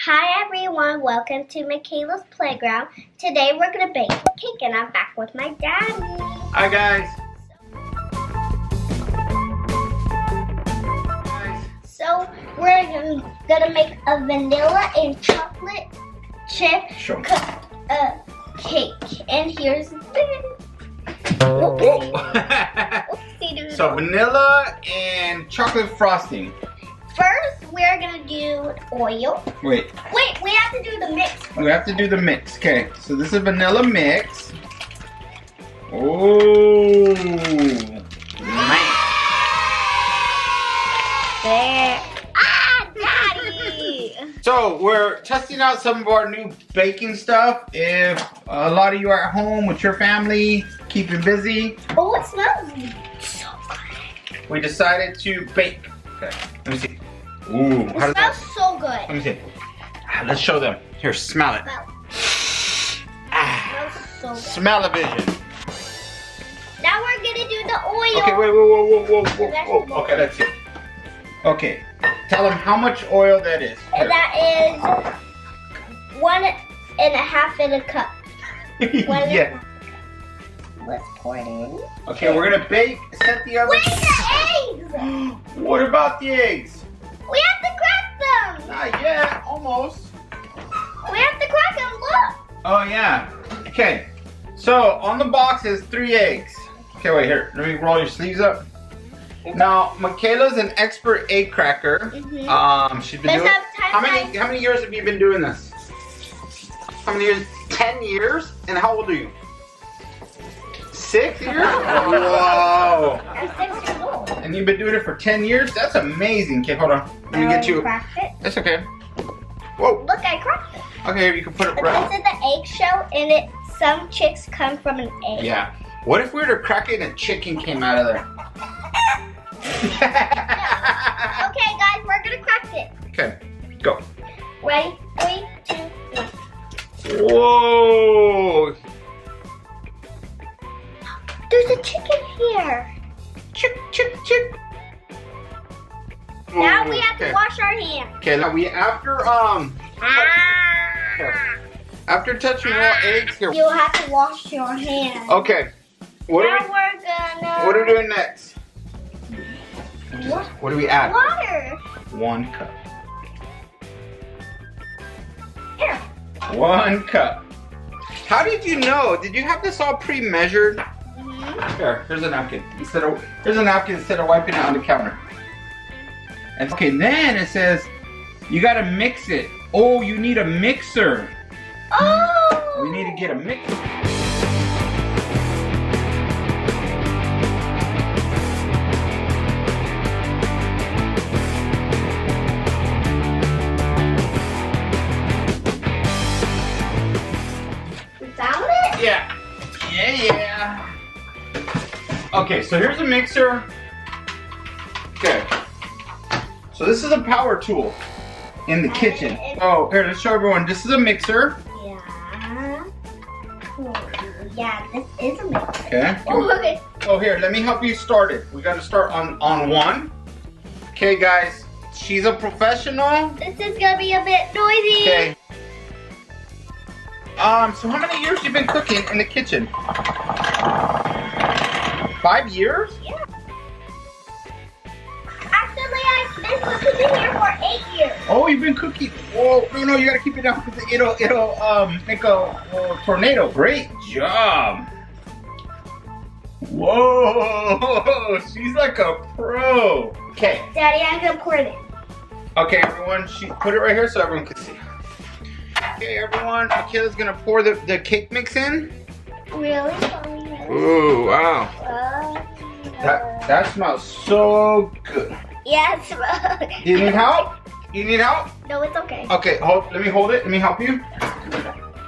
Hi everyone, welcome to Makayla's Playground. Today we're going to bake a cake and I'm back with my daddy. Hi guys. So we're going to make a vanilla and chocolate chip cake. And here's the thing. So vanilla and chocolate frosting. First, we're gonna do oil. Wait, we have to do the mix first. We have to do the mix. Okay, so this is vanilla mix. Oh, man. There. Daddy! So we're testing out some of our new baking stuff. If a lot of you are at home with your family, keeping busy. Oh, it smells so good. We decided to bake. Okay, let me see. Ooh, it smells so good. Let me see. Let's show them. Here, smell it. Smells so good. Smell-o-vision. Now we're gonna do the oil. Okay, wait, whoa. Okay, that's it. Okay, tell them how much oil that is. And that is 1.5 in a cup. Yeah. Let's pour it in. Okay, we're gonna bake. Set the oven. Wait, the eggs! What about the eggs? We have to crack them. Not yet, almost. We have to crack them, look. Oh yeah. Okay, so on the box is 3 eggs. Okay, wait here. Let me roll your sleeves up. Now, Makayla's an expert egg cracker. She's been doing. How many years have you been doing this? How many years? 10 years. And how old are you? 6 years? Whoa. I'm 6 years old. And you've been doing it for 10 years? That's amazing. Okay, hold on. Let me get you. Cracked it. That's okay. Whoa. Look, I cracked it. Okay, you can put it But right. this is the eggshell, and some chicks come from an egg. Yeah. What if we were to crack it and a chicken came out of there? Okay, guys, we're gonna crack it. Okay, go. Ready? 3, 2, 1. Whoa! There's a chicken here. Chick. Now we have to wash our hands. Okay, now after touching raw eggs here. You'll have to wash your hands. Okay. What are we doing next? What do we add? Water. 1 cup. Here. 1 cup. How did you know? Did you have this all pre-measured? Here's a napkin. Here's a napkin instead of wiping it on the counter. And okay, then it says you gotta mix it. Oh, you need a mixer. Oh. We need to get a mixer. We found it? Yeah. Okay, so here's a mixer. Okay. So this is a power tool in the kitchen. Oh, here, let's show everyone. This is a mixer. Yeah. Yeah, this is a mixer. Okay. Oh, okay. Oh, here, let me help you start it. We gotta start on 1. Okay, guys. She's a professional. This is gonna be a bit noisy. Okay. So how many years you been cooking in the kitchen? 5 years? Yeah. Actually, I've been cooking here for 8 years. Oh, you've been cooking. Oh, no, you gotta keep it down because it'll make a tornado. Great job. Whoa, she's like a pro. Okay. Daddy, I'm gonna pour it in. Okay, everyone, put it right here so everyone can see. Okay, everyone, Makayla's gonna pour the cake mix in. Really? Ooh, wow. That smells so good. Yeah, it smells. Do you need help? You need help? No, it's okay. Okay, let me hold it. Let me help you.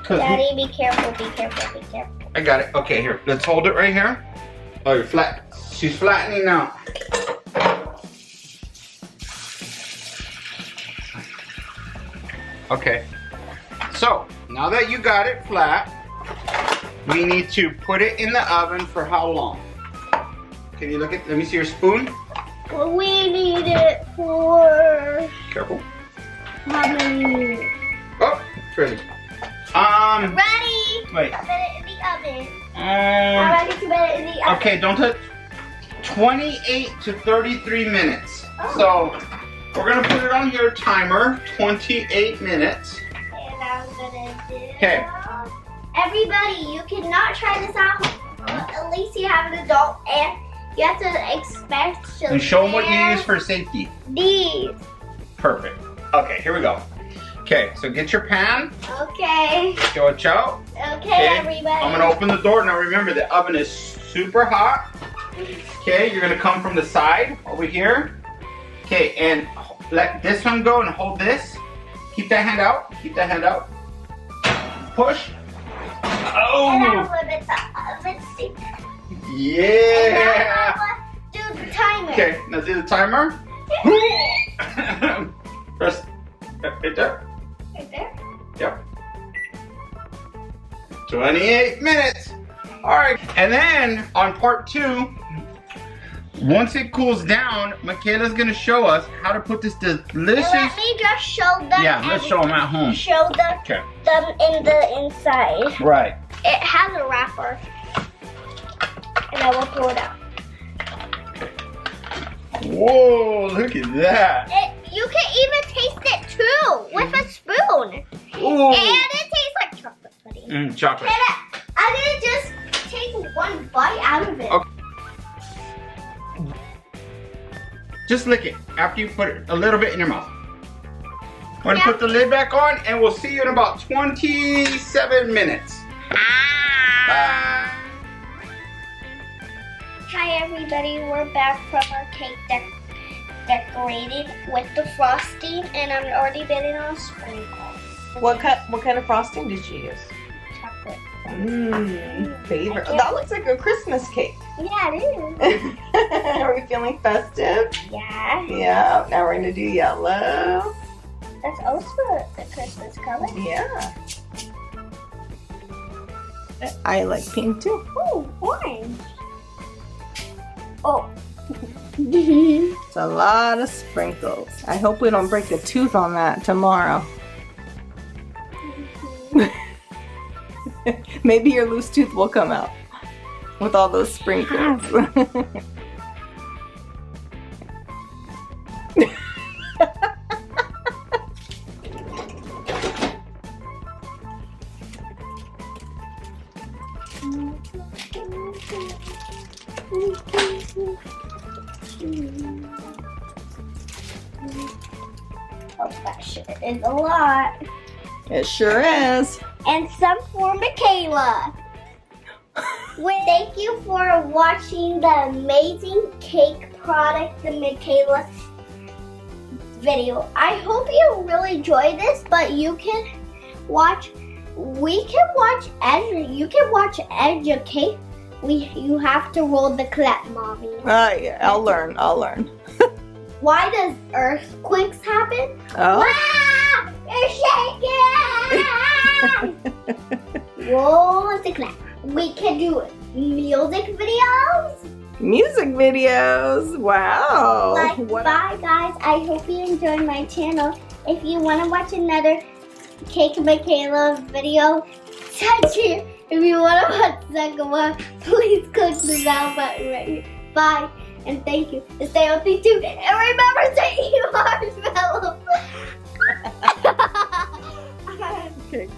Daddy, be careful, be careful, be careful. I got it. Okay, here. Let's hold it right here. Oh, you're flat. She's flattening out. Okay. So, now that you got it flat, we need to put it in the oven for how long? Can you let me see your spoon? We need it for Careful. how many minutes? Oh, it's ready. Ready. Wait. Put it in the oven. I'm ready to put it in the oven. Okay, don't touch. 28 to 33 minutes. Oh. So we're gonna put it on here. Timer. 28 minutes. And I'm gonna do. Okay. Everybody, you cannot try this out. At least you have an adult, and you have to expect. And show them what you use for safety. These. Perfect. Okay, here we go. Okay, so get your pan. Okay. Xoxo. Okay, everybody. I'm gonna open the door. Now remember, the oven is super hot. Okay, you're gonna come from the side over here. Okay, and let this one go and hold this. Keep that hand out. Keep that hand out. Push. Oh! And I'm gonna limit the oven speed. Yeah! And now I'm gonna do the timer. Okay, now do the timer. Press right there. Right there? Yep. 28 minutes. All right, and then on part 2, once it cools down, Makayla's gonna show us how to put this delicious. And let me just show them. Yeah, let's show them at home. Show them, Okay. them in the inside. Right. It has a wrapper. And I will pull it out. Whoa, look at that. You can even taste it too with a spoon. Ooh. And it tastes like chocolate pudding. Chocolate. And I'm gonna just take one bite out of it. Okay. Just lick it after you put it a little bit in your mouth. We're gonna put the lid back on, and we'll see you in about 27 minutes. Bye. Hi everybody, we're back from our cake decorating with the frosting, and I'm already bidding on sprinkles. What kind of frosting did you use? Chocolate. Favorite. That looks like a Christmas cake. Yeah, it is. Are we feeling festive? Yeah. Yeah. Now we're gonna do yellow. That's also the Christmas color. Yeah. I like pink too. Oh, orange. Oh. It's a lot of sprinkles. I hope we don't break a tooth on that tomorrow. Maybe your loose tooth will come out with all those sprinkles. Oh, that shit is a lot. It sure is. And some for Makayla. Thank you for watching the amazing cake product, the Makayla video. I hope you really enjoyed this, but you can watch, you can watch educate. You have to roll the clap, Mommy. Yeah, I'll learn. Why does earthquakes happen? Oh. Ah, you're shaking! Roll the clap. We can do music videos. Music videos. Wow. Bye guys. I hope you enjoyed my channel. If you want to watch another Cake Makayla video, touch here. If you want to watch the second one, please click the bell button right here. Bye. And thank you. And stay healthy too. And remember to eat marshmallows. Okay.